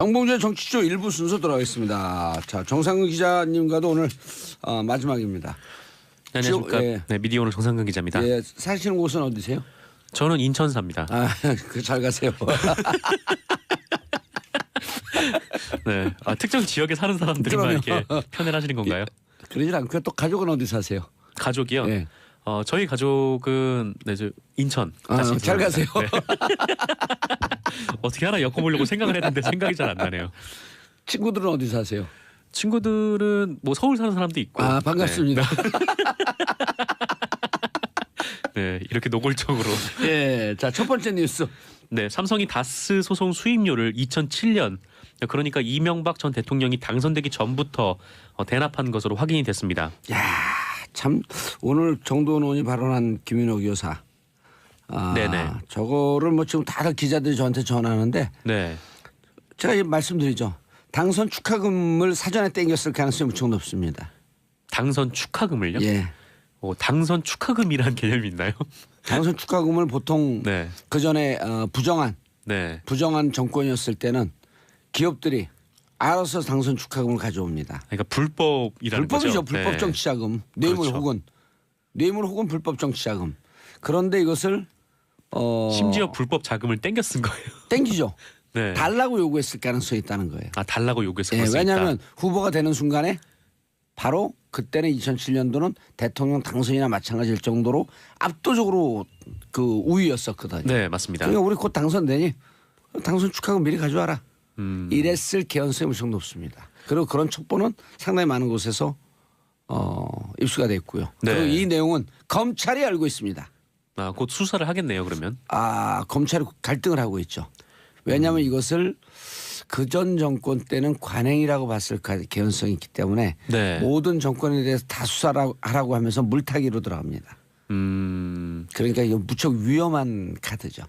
정봉주의 정치쇼 1부 순서 돌아가겠습니다. 자, 정상근 기자님과도 오늘 마지막입니다. 네, 안녕하십니까. 예. 네, 미디어 오늘 정상근 기자입니다. 예, 사시는 곳은 어디세요? 저는 인천 삽니다. 잘 가세요. 네, 특정 지역에 사는 사람들만 이렇게 편애를 하시는 건가요? 그러진 않고요. 또 가족은 어디 사세요? 가족이요? 예. 저희 가족은 저 인천. 잘 가세요. 네. 어떻게 하나 엮어보려고 생각을 했는데 생각이 잘 안 나네요. 친구들은 어디 사세요? 친구들은 뭐 서울 사는 사람도 있고. 반갑습니다. 네, 이렇게 노골적으로. 예, 자, 첫 번째 뉴스. 네, 삼성이 다스 소송 수임료를 2007년, 그러니까 이명박 전 대통령이 당선되기 전부터 대납한 것으로 확인이 됐습니다. 야, 참 오늘 정도원 의원이 발언한 김윤옥 여사. 네네. 저거를 뭐 지금 다들 기자들이 저한테 전하는데 네. 제가 말씀드리죠. 당선 축하금을 사전에 땡겼을 가능성이 무척 높습니다. 당선 축하금을요? 예. 당선 축하금이라는 개념이 있나요? 당선 축하금을 보통 네. 그 전에 부정한 정권이었을 때는 기업들이 알아서 당선 축하금을 가져옵니다. 그러니까 불법이라는 불법이죠. 거죠. 불법 네. 정치자금, 뇌물 그렇죠. 혹은 불법 정치자금. 그런데 이것을 심지어 불법 자금을 땡겨 쓴 거예요. 땡기죠. 네. 달라고 요구했을 가능성이 있다는 거예요. 달라고 요구했을 예, 수 왜냐하면 있다. 후보가 되는 순간에 바로 그때는 2007년도는 대통령 당선이나 마찬가지일 정도로 압도적으로 그 우위였었거든요. 네, 맞습니다. 그러니까 우리 곧 당선되니 당선 축하금 미리 가져와라. 이랬을 개연성이 무척 높습니다. 그리고 그런 첩보는 상당히 많은 곳에서 입수가 됐고요. 네. 그리고 이 내용은 검찰이 알고 있습니다. 곧 수사를 하겠네요. 그러면. 검찰이 갈등을 하고 있죠. 왜냐하면 이것을 그전 정권 때는 관행이라고 봤을 개연성이 있기 때문에 네. 모든 정권에 대해서 다 수사를 하라고 하면서 물타기로 들어갑니다. 그러니까 이거 무척 위험한 카드죠.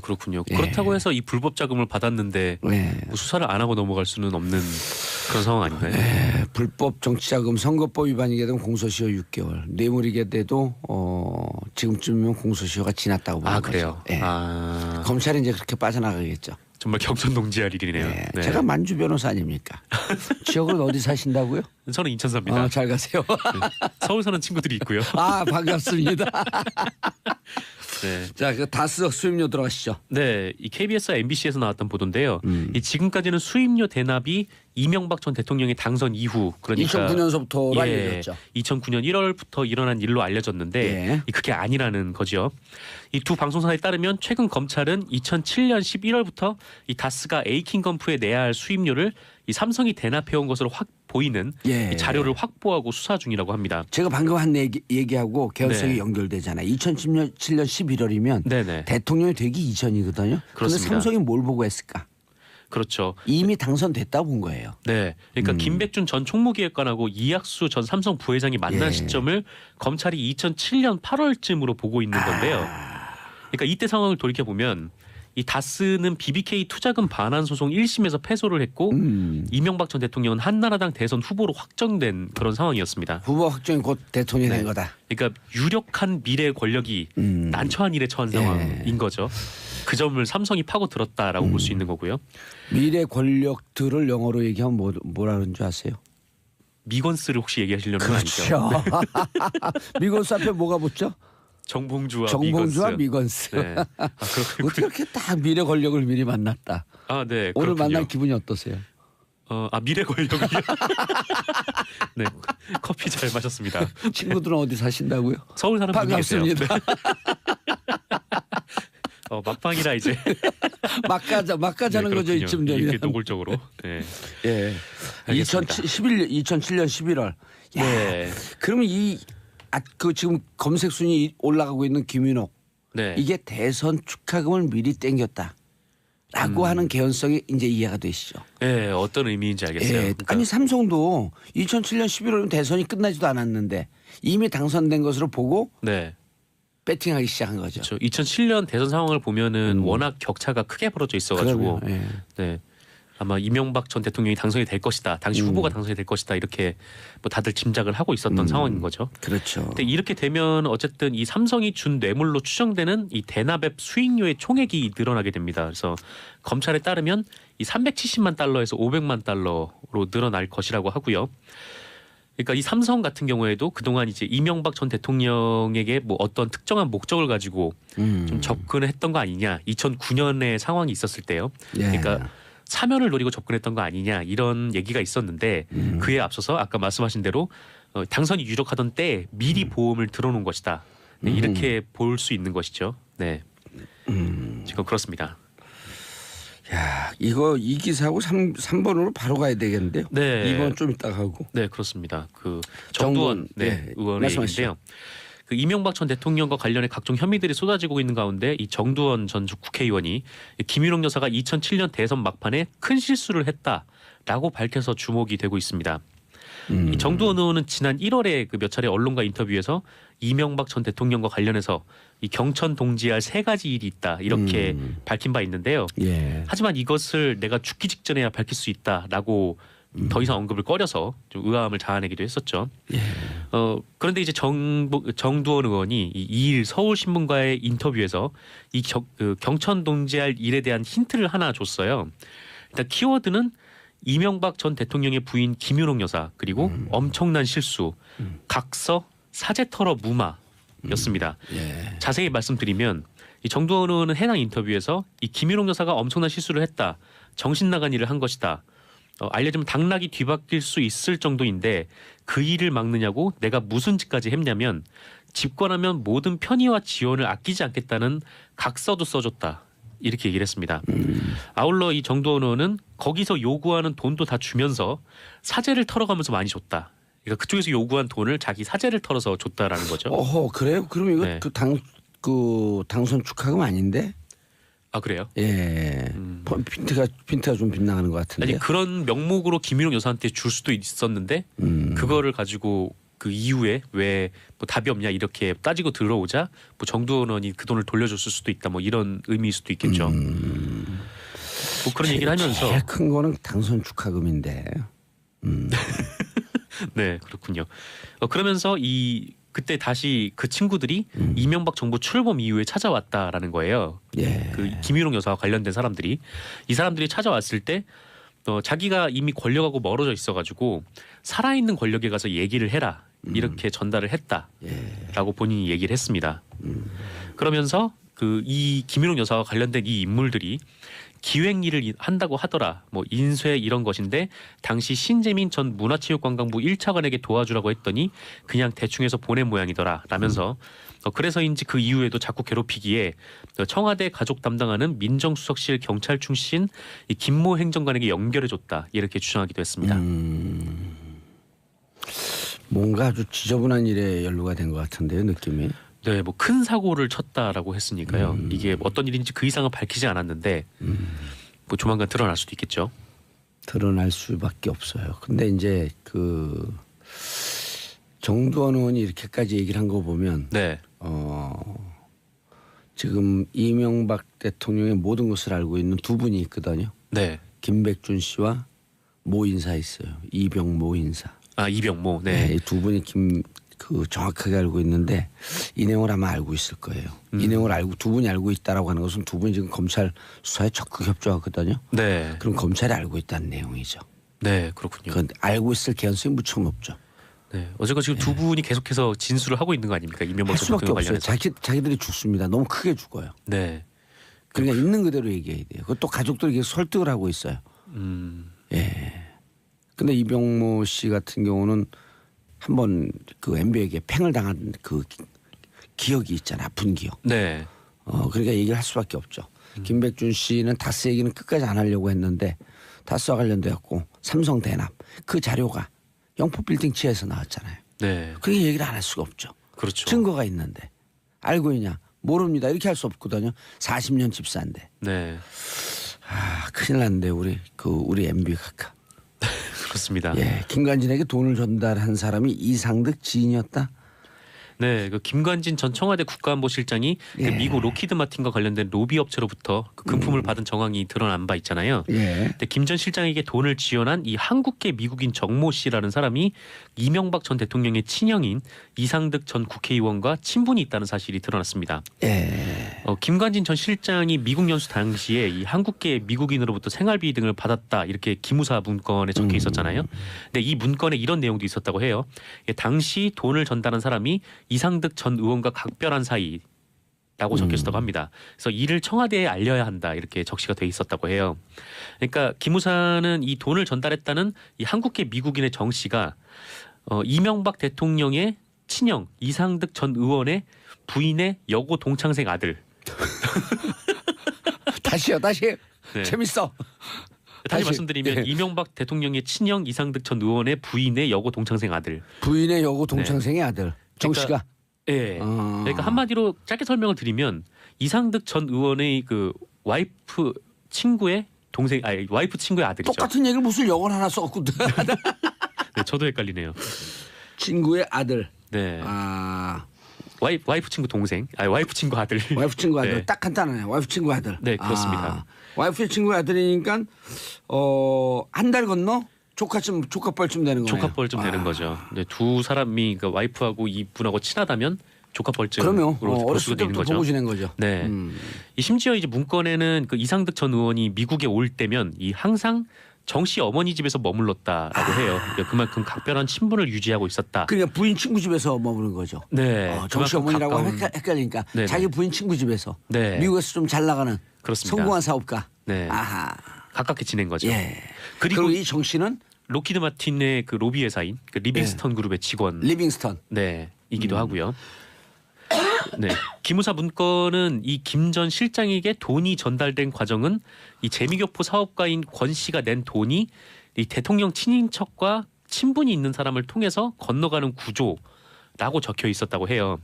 그렇군요. 예. 그렇다고 해서 이 불법 자금을 받았는데 네. 뭐 수사를 안 하고 넘어갈 수는 없는 그런 상황 아닌가요? 네. 불법 정치자금 선거법 위반이게 되면 공소시효 6개월, 뇌물이게 돼도 지금쯤이면 공소시효가 지났다고 보는 그래요. 거죠. 네. 검찰이 이제 그렇게 빠져나가겠죠. 정말 경천동지할 일이네요. 네. 네. 제가 만주 변호사 아닙니까? 지역은 어디 사신다고요? 저는 인천 삽니다. 잘 가세요. 네. 서울 사는 친구들이 있고요. 반갑습니다. 네. 자, 그 다스 수임료 들어가시죠. 네, 이 KBS와 MBC에서 나왔던 보도인데요. 이 지금까지는 수임료 대납이 이명박 전 대통령의 당선 이후, 그러니까 2009년서부터 알려졌죠. 2009년 1월부터 일어난 일로 알려졌는데 그게 아니라는 거죠. 이 두 방송사에 따르면 최근 검찰은 2007년 11월부터 이 다스가 에이킹건프에 내야 할 수임료를 이 삼성이 대납해온 것으로 보이는 이 자료를 확보하고 수사 중이라고 합니다. 제가 방금 한 얘기하고 개연성이 연결되잖아요. 2007년 11월이면 네네. 대통령이 되기 이전이거든요. 그런데 삼성이 뭘 보고 했을까? 그렇죠. 이미 당선됐다고 본 거예요. 네, 그러니까 김백준 전 총무기획관하고 이학수 전 삼성 부회장이 만난 시점을 검찰이 2007년 8월쯤으로 보고 있는 건데요. 그러니까 이때 상황을 돌이켜 보면 이 다스는 BBK 투자금 반환 소송 1심에서 패소를 했고 이명박 전 대통령은 한나라당 대선 후보로 확정된 그런 상황이었습니다. 후보 확정이 곧 대통령이 된 거다. 그러니까 유력한 미래 권력이 난처한 일에 처한 상황인 거죠. 그 점을 삼성이 파고 들었다라고 볼 수 있는 거고요. 미래 권력들을 영어로 얘기하면 뭐라 그러는 줄 아세요? 미건스를 혹시 얘기하시려는 건 아니죠? 그렇죠. 미건스 앞에 뭐가 붙죠? 정봉주와 미건스. 네. 어떻게 이렇게 딱 미래 권력을 미리 만났다. 네. 오늘 그렇군요. 만난 기분이 어떠세요? 미래 권력이요. 네, 커피 잘 마셨습니다. 친구들은 어디 사신다고요? 서울 사는 분이 계세요. 반갑습니다. 막방이라 이제 막가자는 거죠 이쯤 되면. 이렇게 노골적으로. 네. 예. 2007년 11월. 네. 그러면 그 지금 검색 순위 올라가고 있는 김윤옥. 네. 이게 대선 축하금을 미리 땡겼다라고 하는 개연성이 이제 이해가 되시죠. 네, 어떤 의미인지 알겠어요. 그러니까. 아니 삼성도 2007년 11월이면 대선이 끝나지도 않았는데 이미 당선된 것으로 보고 배팅하기 시작한 거죠. 그렇죠. 2007년 대선 상황을 보면은 워낙 격차가 크게 벌어져 있어가지고 네. 아마 이명박 전 대통령이 당선이 될 것이다. 당시 후보가 당선이 될 것이다. 이렇게 뭐 다들 짐작을 하고 있었던 상황인 거죠. 그렇죠. 근데 이렇게 되면 어쨌든 이 삼성이 준 뇌물로 추정되는 이 대납앱 수익료의 총액이 늘어나게 됩니다. 그래서 검찰에 따르면 이 370만 달러에서 500만 달러로 늘어날 것이라고 하고요. 그러니까 이 삼성 같은 경우에도 그동안 이제 이명박 전 대통령에게 뭐 어떤 특정한 목적을 가지고 좀 접근을 했던 거 아니냐. 2009년에 상황이 있었을 때요. 예. 그러니까 사면을 노리고 접근했던 거 아니냐 이런 얘기가 있었는데 그에 앞서서 아까 말씀하신 대로 당선이 유력하던 때에 미리 보험을 들어놓은 것이다. 네, 이렇게 볼 수 있는 것이죠. 네, 지금 그렇습니다. 야, 이거 이 기사하고 3번으로 바로 가야 되겠는데요. 네, 2번 좀 이따 가고. 네 그렇습니다. 그 정두원 네, 의원의 말씀하시죠. 얘기인데요. 그 이명박 전 대통령과 관련해 각종 혐의들이 쏟아지고 있는 가운데 이 정두원 전 국회의원이 김윤옥 여사가 2007년 대선 막판에 큰 실수를 했다라고 밝혀서 주목이 되고 있습니다. 이 정두원 의원은 지난 1월에 그 몇 차례 언론과 인터뷰에서 이명박 전 대통령과 관련해서 이 경천 동지할 3가지 일이 있다 이렇게 밝힌 바 있는데요. 예. 하지만 이것을 내가 죽기 직전에야 밝힐 수 있다라고 더 이상 언급을 꺼려서 좀 의아함을 자아내기도 했었죠. 예. 그런데 이제 정두원 의원이 이 2일 서울신문과의 인터뷰에서 이 경천 동지할 일에 대한 힌트를 하나 줬어요. 일단 키워드는 이명박 전 대통령의 부인 김윤옥 여사 그리고 엄청난 실수, 각서, 사제 털어 무마였습니다. 예. 자세히 말씀드리면 이 정두원 의원은 해당 인터뷰에서 이 김윤옥 여사가 엄청난 실수를 했다, 정신 나간 일을 한 것이다. 알려지면 당락이 뒤바뀔 수 있을 정도인데 그 일을 막느냐고 내가 무슨 짓까지 했냐면 집권하면 모든 편의와 지원을 아끼지 않겠다는 각서도 써줬다. 이렇게 얘기를 했습니다. 아울러 이 정두원 의원은 거기서 요구하는 돈도 다 주면서 사재를 털어가면서 많이 줬다. 그러니까 그쪽에서 요구한 돈을 자기 사재를 털어서 줬다라는 거죠. 어허, 그래요? 그럼 이거 네. 그 당선 축하금 아닌데? 아 그래요? 예. 핀트가 좀 빗나가는 것 같은데. 아니 그런 명목으로 김윤옥 여사한테 줄 수도 있었는데 그거를 가지고 그 이후에 왜 뭐 답이 없냐 이렇게 따지고 들어오자 뭐 정두원 의원이 그 돈을 돌려줬을 수도 있다 뭐 이런 의미일 수도 있겠죠. 뭐 그런 얘기를 하면서 제일 큰 거는 당선 축하금인데. 네 그렇군요. 그러면서 그때 다시 그 친구들이 이명박 정부 출범 이후에 찾아왔다라는 거예요. 예. 그 김윤옥 여사와 관련된 사람들이 이 사람들이 찾아왔을 때 자기가 이미 권력하고 멀어져 있어가지고 살아있는 권력에 가서 얘기를 해라 이렇게 전달을 했다라고 본인이 얘기를 했습니다. 그러면서 이 김윤옥 여사와 관련된 이 인물들이 기획 일을 한다고 하더라. 뭐 인쇄 이런 것인데 당시 신재민 전 문화체육관광부 1차관에게 도와주라고 했더니 그냥 대충해서 보낸 모양이더라 라면서 그래서인지 그 이후에도 자꾸 괴롭히기에 청와대 가족 담당하는 민정수석실 경찰 출신 이 김모 행정관에게 연결해줬다 이렇게 주장하기도 했습니다. 뭔가 아주 지저분한 일에 연루가 된 것 같은데요, 느낌이. 네, 뭐 큰 사고를 쳤다라고 했으니까요. 이게 어떤 일인지 그 이상은 밝히지 않았는데 뭐 조만간 드러날 수도 있겠죠. 드러날 수밖에 없어요. 근데 이제 그 정두원 의원이 이렇게까지 얘기를 한 거 보면 네, 지금 이명박 대통령의 모든 것을 알고 있는 두 분이 있거든요. 네. 김백준 씨와 모 인사 있어요. 이병모 인사. 아 이병모. 네. 네, 이 두 분이 정확하게 알고 있는데 이 내용을 아마 알고 있을 거예요. 이 내용을 알고 두 분이 알고 있다라고 하는 것은 두 분이 지금 검찰 수사에 적극 협조하거든요. 네. 그럼 검찰이 알고 있다는 내용이죠. 네, 그렇군요. 그건 알고 있을 개연성이 무척 높죠. 네, 어쨌건 지금 두 분이 계속해서 진술을 하고 있는 거 아닙니까? 이명박 할 전 수밖에 대통령 없어요. 관련해서. 자기들이 죽습니다. 너무 크게 죽어요. 네. 그러니까 있는 그대로 얘기해야 돼요. 그것도 가족들이 계속 설득을 하고 있어요. 예. 근데 이병모 씨 같은 경우는 한번 그 MB에게 팽을 당한 그 기억이 있잖아요. 아픈 기억. 네. 그러니까 얘기를 할 수밖에 없죠. 김백준 씨는 다스 얘기는 끝까지 안 하려고 했는데 다스와 관련돼갖고 삼성 대납 그 자료가 영포빌딩 지하에서 나왔잖아요. 네. 그게 얘기를 안 할 수가 없죠. 그렇죠. 증거가 있는데 알고 있냐? 모릅니다. 이렇게 할 수 없거든요. 40년 집사인데. 네. 큰일 났는데 우리 MB 각하. 그렇습니다. 예, 김관진에게 돈을 전달한 사람이 이상득 지인이었다. 네, 그 김관진 전 청와대 국가안보실장이 그 예. 미국 로키드 마틴과 관련된 로비 업체로부터 그 금품을 받은 정황이 드러난 바 있잖아요. 예. 근데 김 전 실장에게 돈을 지원한 이 한국계 미국인 정모 씨라는 사람이 이명박 전 대통령의 친형인 이상득 전 국회의원과 친분이 있다는 사실이 드러났습니다. 예. 김관진 전 실장이 미국 연수 당시에 이 한국계 미국인으로부터 생활비 등을 받았다 이렇게 기무사 문건에 적혀 있었잖아요. 근데 이 문건에 이런 내용도 있었다고 해요. 당시 돈을 전달한 사람이 이상득 전 의원과 각별한 사이라고 적혀 있었다고 합니다. 그래서 이를 청와대에 알려야 한다 이렇게 적시가 돼 있었다고 해요. 그러니까 기무사는 이 돈을 전달했다는 이 한국계 미국인의 정 씨가 이명박 대통령의 친형 이상득 전 의원의 부인의 여고 동창생 아들. 다시요. 네. 재밌어. 다시 다시. 말씀드리면 예. 이명박 대통령의 친형 이상득 전 의원의 부인의 여고 동창생 아들. 부인의 여고 동창생의 아들 정 씨가. 예. 그러니까 한마디로 짧게 설명을 드리면 이상득 전 의원의 그 와이프 친구의 동생, 아니 와이프 친구의 아들이죠. 똑같은 얘기를 무슨 영어를 하나 썼고 네, 저도 헷갈리네요. 친구의 아들. 네. 아 와이프 친구 동생, 아니 와이프 친구 아들. 와이프 친구 아들. 네. 딱 간단하네. 와이프 친구 아들. 네, 그렇습니다. 와이프 친구 아들이니까 한 달 건너 조카뻘쯤 되는 거네요. 조카뻘쯤 되는 거죠. 네, 두 사람이 그 와이프하고 이분하고 친하다면 조카뻘쯤으로 그러면 볼 어렸을 수도 있는 때부터 거죠. 보고 지낸 거죠. 네. 이 심지어 이제 문건에는 그 이상득 전 의원이 미국에 올 때면 이 항상 정 씨 어머니 집에서 머물렀다라고 해요. 그러니까 그만큼 각별한 친분을 유지하고 있었다. 그러니까 부인 친구 집에서 머무는 거죠. 네. 정씨 그만큼 어머니라고 가까운- 헷갈리니까 네네. 자기 부인 친구 집에서 네. 미국에서 좀 잘 나가는 그렇습니다. 성공한 사업가. 네. 아하. 가깝게 지낸 거죠. 예. 그리고 그리고 이 정 씨는 로키드 마틴의 그 로비 회사인 그 리빙스턴 그룹의 직원. 리빙스턴. 네, 이기도 하고요. 네, 기무사 문건은 이 김 전 실장에게 돈이 전달된 과정은 이 재미교포 사업가인 권 씨가 낸 돈이 이 대통령 친인척과 친분이 있는 사람을 통해서 건너가는 구조라고 적혀 있었다고 해요.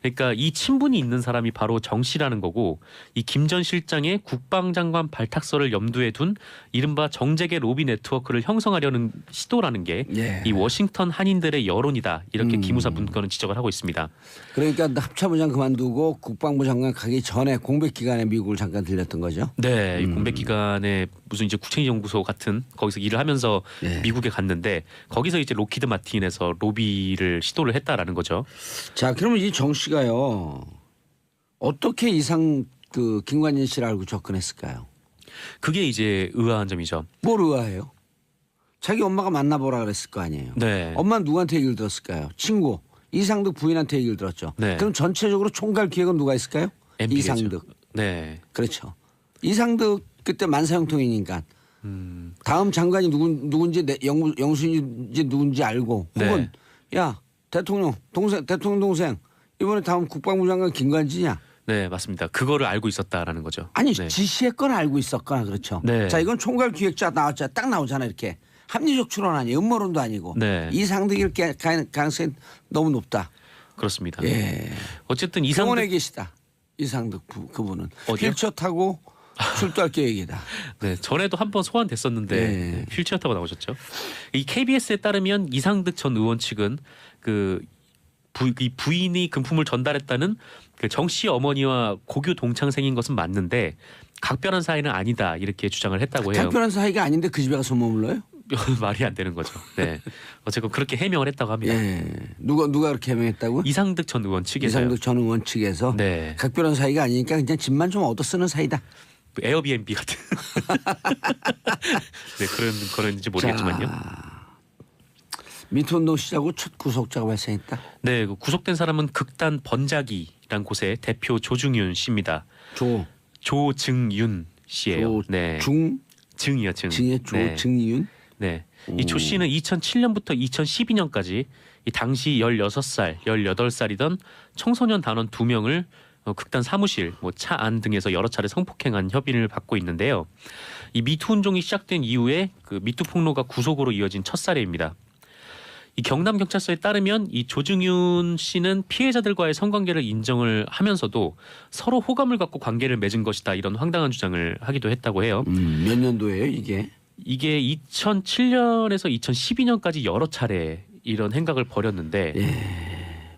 그러니까 이 친분이 있는 사람이 바로 정 씨라는 거고 이 김 전 실장의 국방장관 발탁서를 염두에 둔 이른바 정재계 로비 네트워크를 형성하려는 시도라는 게 이 예. 워싱턴 한인들의 여론이다 이렇게 기무사 문건은 지적을 하고 있습니다. 그러니까 합참의장 그만두고 국방부 장관 가기 전에 공백 기간에 미국을 잠깐 들렸던 거죠. 네, 이 공백 기간에 무슨 이제 국책연구소 같은 거기서 일을 하면서 예. 미국에 갔는데 거기서 이제 로키드 마틴에서 로비를 시도를 했다라는 거죠. 자, 그러면 이 정 씨가요 어떻게 그 김관진 씨를 알고 접근했을까요? 그게 이제 의아한 점이죠. 뭘 의아해요? 자기 엄마가 만나보라 그랬을 거 아니에요. 네. 엄마는 누구한테 얘기를 들었을까요? 친구 이상득 부인한테 얘기를 들었죠. 네. 그럼 전체적으로 총괄 기획은 누가 있을까요? MBK 죠. 이상득. 네. 그렇죠. 이상득 그때 만사형통이니까 음. 다음 장관이 누군지 영수인지 누군지 알고 혹은 야 대통령 동생 이번에 다음 국방부 장관 김관진이야. 네, 맞습니다. 그거를 알고 있었다라는 거죠. 아니 네. 지시했거나 알고 있었거나 그렇죠. 네. 자 이건 총괄 기획자 나왔잖아. 딱 나오잖아 이렇게. 합리적 추론 아니에요. 음모론도 아니고. 네. 이상득일 가능성이 너무 높다. 그렇습니다. 예. 어쨌든 병원에 이상득 계시다. 이상득 그분은 어디요? 휠체어 타고 출두할 계획이다. 네, 전에도 한번 소환됐었는데 네. 휠체어 타고 나오셨죠. 이 KBS에 따르면 이상득 전 의원 측은 이 부인이 금품을 전달했다는 그 정 씨 어머니와 고교 동창생인 것은 맞는데 각별한 사이는 아니다 이렇게 주장을 했다고 해요. 각별한 사이가 아닌데 그 집에 가서 머물러요? 말이 안 되는 거죠. 네, 어쨌건 그렇게 해명을 했다고 합니다. 예. 누가 그렇게 해명했다고? 이상득 전 의원 측에서요. 이상득 전 의원 측에서 네, 각별한 사이가 아니니까 그냥 집만 좀 얻어 쓰는 사이다. 그 에어비앤비 같은 네, 그런 거는지 모르겠지만요. 미투 운동 시작 후 첫 구속자가 발생했다. 네, 그 구속된 사람은 극단 번자기란 곳의 대표 조중윤 씨입니다. 조증윤 씨예요. 네, 증이요, 증. 증의 조증윤. 네, 이 조 씨는 2007년부터 2012년까지 이 당시 16살, 18살이던 청소년 단원 2명을 극단 사무실, 차 안 등에서 여러 차례 성폭행한 혐의를 받고 있는데요. 이 미투 운동이 시작된 이후에 그 미투 폭로가 구속으로 이어진 첫 사례입니다. 이 경남 경찰서에 따르면 이 조증윤 씨는 피해자들과의 성관계를 인정을 하면서도 서로 호감을 갖고 관계를 맺은 것이다 이런 황당한 주장을 하기도 했다고 해요. 몇 년도예요 이게? 이게 2007년에서 2012년까지 여러 차례 이런 행각을 벌였는데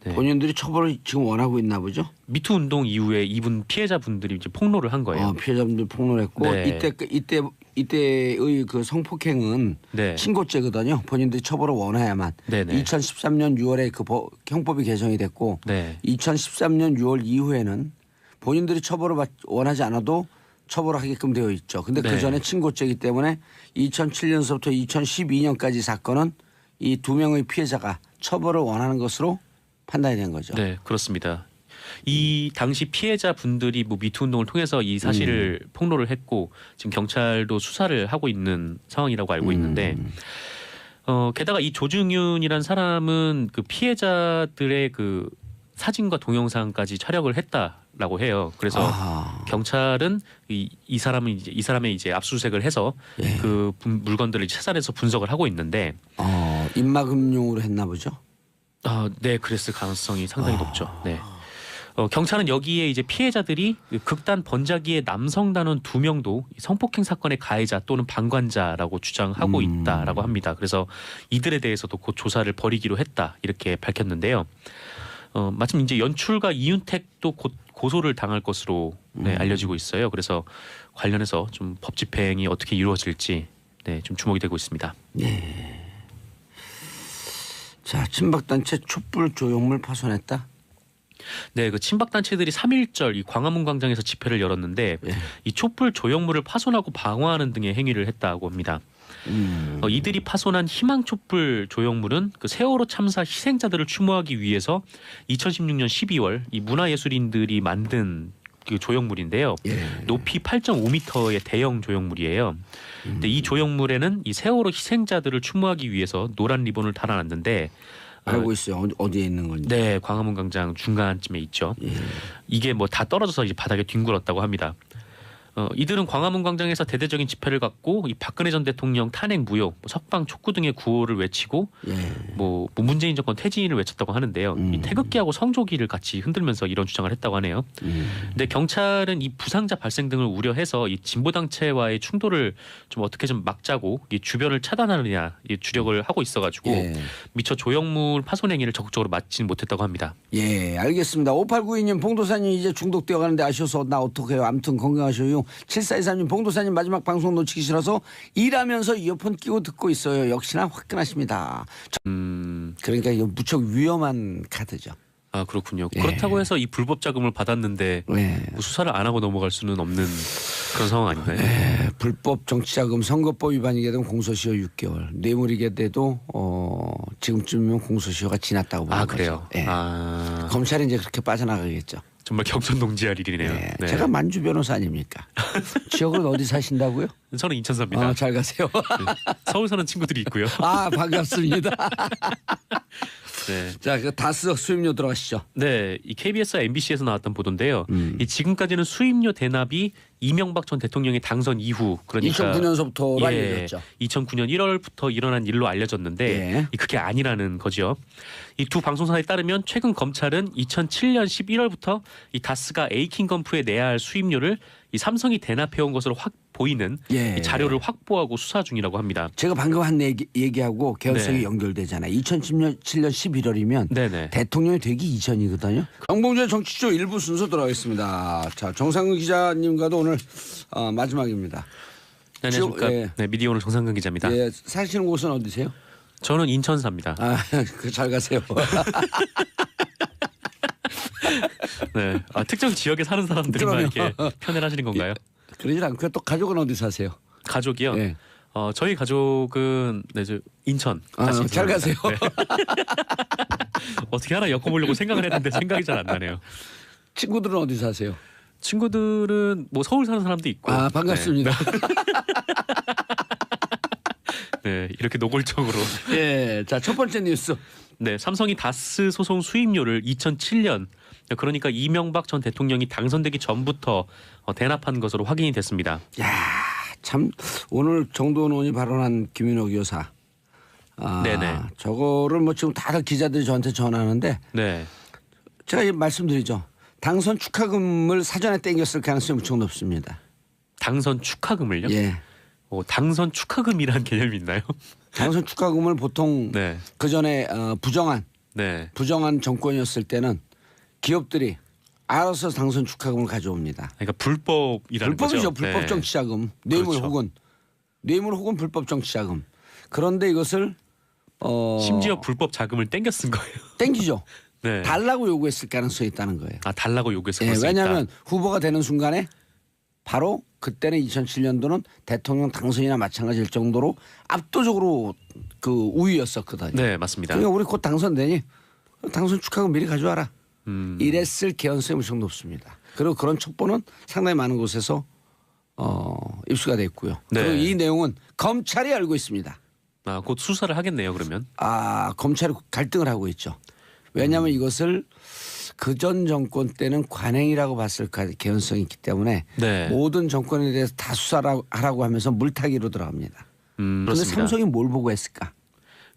네. 본인들이 처벌을 지금 원하고 있나 보죠? 미투 운동 이후에 이분 피해자분들이 이제 폭로를 한 거예요. 피해자분들 폭로했고 네. 이때의 그 성폭행은 네. 신고죄거든요. 본인들이 처벌을 원해야만. 네네. 2013년 6월에 그 형법이 개정이 됐고 네. 2013년 6월 이후에는 본인들이 처벌을 원하지 않아도 처벌을 하게끔 되어 있죠. 근데 네. 그 전에 친고죄이기 때문에 2007년서부터 2012년까지 사건은 이 두 명의 피해자가 처벌을 원하는 것으로 판단이 된 거죠. 네, 그렇습니다. 이 당시 피해자 분들이 뭐 미투 운동을 통해서 이 사실을 폭로를 했고 지금 경찰도 수사를 하고 있는 상황이라고 알고 있는데 게다가 이 조중윤이란 사람은 그 피해자들의 그 사진과 동영상까지 촬영을 했다라고 해요. 그래서 경찰은 이 사람의 이제 압수수색을 해서 예. 그 물건들을 찾아내서 분석을 하고 있는데 입막음용으로 했나 보죠. 네, 그랬을 가능성이 상당히 높죠. 네. 경찰은 여기에 이제 피해자들이 극단 번자기의 남성 단원 2명도 성폭행 사건의 가해자 또는 방관자라고 주장하고 있다라고 합니다. 그래서 이들에 대해서도 곧 조사를 벌이기로 했다 이렇게 밝혔는데요. 마침 이제 연출가 이윤택도 곧 고소를 당할 것으로 알려지고 있어요. 그래서 관련해서 좀 법 집행이 어떻게 이루어질지 좀 주목이 되고 있습니다. 네. 자, 친박단체 촛불 조형물 파손했다. 네, 그 친박단체들이 3.1절 이 광화문 광장에서 집회를 열었는데 이 촛불 조형물을 파손하고 방어하는 등의 행위를 했다고 합니다. 이들이 파손한 희망 촛불 조형물은 그 세월호 참사 희생자들을 추모하기 위해서 2016년 12월 이 문화예술인들이 만든 그 조형물인데요. 높이 8.5m의 대형 조형물이에요. 근데 이 조형물에는 이 세월호 희생자들을 추모하기 위해서 노란 리본을 달아놨는데 알고 있어요. 어디에 있는 건지. 네, 광화문 광장 중간쯤에 있죠. 이게 뭐 다 떨어져서 이제 바닥에 뒹굴었다고 합니다. 이들은 광화문 광장에서 대대적인 집회를 갖고 이 박근혜 전 대통령 탄핵 무효, 석방 촉구 등의 구호를 외치고 뭐 문재인 정권 퇴진을 외쳤다고 하는데요. 이 태극기하고 성조기를 같이 흔들면서 이런 주장을 했다고 하네요. 근데 경찰은 이 부상자 발생 등을 우려해서 이 진보 당체와의 충돌을 좀 어떻게 좀 막자고 이 주변을 차단하느냐 이 주력을 하고 있어가지고 미처 조형물 파손 행위를 적극적으로 막지는 못했다고 합니다. 예, 알겠습니다. 5892님 봉도사님 이제 중독되어 가는데 아쉬워서 나 어떡해요. 아무튼 건강하셔요. 7423님 봉도사님 마지막 방송 놓치기 싫어서 일하면서 이어폰 끼고 듣고 있어요. 역시나 화끈하십니다. 그러니까 이거 무척 위험한 카드죠. 아, 그렇군요. 그렇다고 해서 이 불법 자금을 받았는데 뭐 수사를 안 하고 넘어갈 수는 없는 그런 상황 아닌가요? 불법 정치자금 선거법 위반이게 되면 공소시효 6개월, 뇌물이게 돼도 지금쯤이면 공소시효가 지났다고 보는 그래요? 거죠. 검찰이 이제 그렇게 빠져나가겠죠. 정말 경천동지할 일이네요. 네. 제가 만주 변호사 아닙니까? 지역은 어디 사신다고요? 저는 인천 삽니다. 잘 가세요. 서울 사는 친구들이 있고요. 반갑습니다. 네. 자, 그 다스 수입료 들어가시죠. 네, 이 KBS와 MBC에서 나왔던 보도인데요. 이 지금까지는 수입료 대납이 이명박 전 대통령의 당선 이후, 그러니까 2009년서부터 알려졌죠. 2009년 1월부터 일어난 일로 알려졌는데 그게 아니라는 거죠. 이 두 방송사에 따르면 최근 검찰은 2007년 11월부터 이 다스가 에이킹건프에 내야 할 수입료를 이 삼성이 대납해온 것으로 보이는 이 자료를 확보하고 수사 중이라고 합니다. 제가 방금 한 얘기하고 개연성이 연결되잖아요. 2007년 11월이면 대통령이 되기 이전이거든요. 정봉주의 정치쇼 1부 순서 들어가겠습니다. 자, 정상근 기자님과도 오늘 마지막입니다. 네, 안녕하십니까. 네, 미디어 오늘 정상근 기자입니다. 사시는 곳은 어디세요? 저는 인천 삽니다. 잘 가세요. 네, 특정 지역에 사는 사람들만 이렇게 편애를 하시는 건가요? 그러진 않고요. 또 가족은 어디 사세요? 가족이요? 저희 가족은 인천. 잘 가세요. 어떻게 하나 엮어보려고 생각을 했는데 생각이 잘 안 나네요. 친구들은 어디 사세요? 친구들은 뭐 서울 사는 사람도 있고. 반갑습니다. 네, 이렇게 노골적으로. 자, 첫 번째 뉴스. 네, 삼성이 다스 소송 수입료를 2007년, 그러니까 이명박 전 대통령이 당선되기 전부터 대납한 것으로 확인이 됐습니다. 참 오늘 정도원 의원이 발언한 김윤옥 여사. 저거를 뭐 지금 다들 기자들이 저한테 전하는데 제가 말씀드리죠. 당선 축하금을 사전에 땡겼을 가능성이 무척 높습니다. 당선 축하금을요? 당선 축하금이라는 개념이 있나요? 당선 축하금을 보통 그 전에 부정한 네. 부정한 정권이었을 때는 기업들이 알아서 당선 축하금을 가져옵니다. 그러니까 불법이라는 불법이죠. 거죠. 불법 네. 정치자금, 뇌물 그렇죠. 혹은 불법 정치자금. 그런데 이것을 심지어 불법 자금을 땡겨 쓴 거예요. 땡기죠. 네. 달라고 요구했을 가능성이 있다는 거예요. 아 달라고 요구해서 예, 그럴 수 왜냐하면 있다. 후보가 되는 순간에 바로 그때는 2007년도는 대통령 당선이나 마찬가지일 정도로 압도적으로 그 우위였었거든요. 네 맞습니다. 그러니까 우리 곧 당선되니 당선 축하금 미리 가져와라. 이랬을 개연성이 무척 높습니다. 그리고 그런 첩보는 상당히 많은 곳에서 입수가 됐고요. 네. 그리고 이 내용은 검찰이 알고 있습니다. 아, 곧 수사를 하겠네요. 그러면. 검찰이 갈등을 하고 있죠. 왜냐하면 이것을 그전 정권 때는 관행이라고 봤을 개연성이 있기 때문에 네. 모든 정권에 대해서 다 수사를 하라고 하면서 물타기로 들어갑니다. 그런데 그렇습니다. 삼성이 뭘 보고 했을까?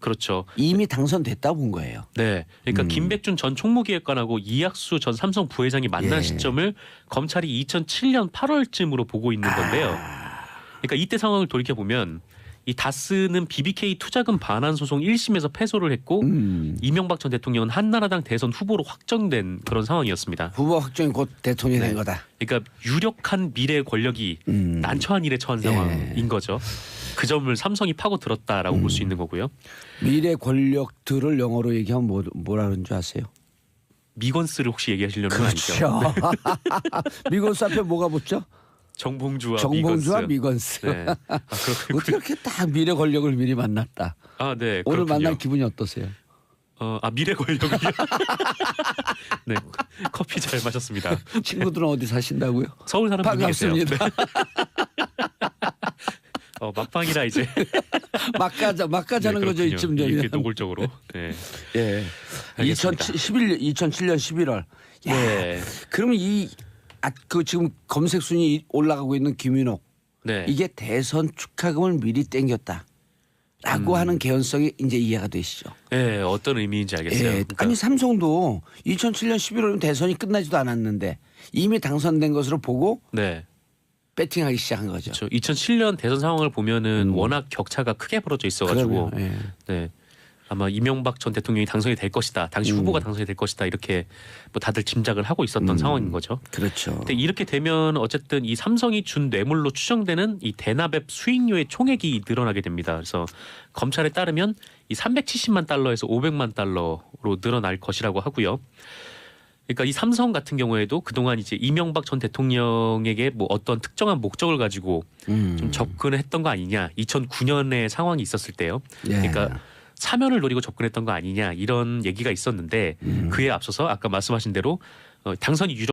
그렇죠. 이미 당선됐다 본 거예요. 네. 그러니까 김백준 전 총무기획관하고 이학수 전 삼성 부회장이 만난 예. 시점을 검찰이 2007년 8월쯤으로 보고 있는 건데요. 그러니까 이때 상황을 돌이켜 보면 이 다스는 BBK 투자금 반환 소송 1심에서 패소를 했고 이명박 전 대통령은 한나라당 대선 후보로 확정된 그런 상황이었습니다. 후보 확정이 곧 대통령이 된 거다. 그러니까 유력한 미래 권력이 난처한 일에 처한 상황인 거죠. 그 점을 삼성이 파고 들었다라고 볼 수 있는 거고요. 미래 권력들을 영어로 얘기하면 뭐라 그러는 줄 아세요? 미건스를 혹시 얘기하시려는 건 아니죠? 그렇죠. 미건스 앞에 뭐가 붙죠? 정봉주와 정봉주와 미건스. 미건스. 네. 아, 그렇군요. 어떻게 이렇게 딱 미래 권력을 미리 만났다. 아, 네. 오늘 그렇군요. 만날 기분이 어떠세요? 미래 권력이요. 네, 커피 잘 마셨습니다. 친구들은 어디 사신다고요? 서울 사람 분이 계세요. 반갑습니다. 막방이라 이제 막가자는 네, 거죠 그렇군요. 이쯤 이렇게 되면. 노골적으로. 네. 예. 알겠습니다. 2007년 11월. 야, 네. 그러면 그 지금 검색 순위 올라가고 있는 김윤옥 네. 이게 대선 축하금을 미리 땡겼다라고 하는 개연성이 이제 이해가 되시죠. 네, 어떤 의미인지 알겠어요. 예. 그러니까 아니 삼성도 2007년 11월이면 대선이 끝나지도 않았는데 이미 당선된 것으로 보고 네. 배팅하기 시작한 거죠. 그렇죠. 2007년 대선 상황을 보면은 워낙 격차가 크게 벌어져 있어가지고 그러면, 예. 네. 아마 이명박 전 대통령이 당선이 될 것이다. 당시 후보가 당선이 될 것이다. 이렇게 뭐 다들 짐작을 하고 있었던 상황인 거죠. 그렇죠. 근데 이렇게 되면 어쨌든 이 삼성이 준 뇌물로 추정되는 이 대납앱 수익료의 총액이 늘어나게 됩니다. 그래서 검찰에 따르면 이 370만 달러에서 500만 달러로 늘어날 것이라고 하고요. 그러니까 이 삼성 같은 경우에도 그동안 이제 이명박 전 대통령에게 뭐 어떤 특정한 목적을 가지고 좀 접근을 했던 거 아니냐. 2009년에 상황이 있었을 때요. 예. 그러니까 사면을 노리고 접근했던 거 아니냐 이런 얘기가 있었는데 그에 앞서서 아까 말씀하신 대로 당선이 유력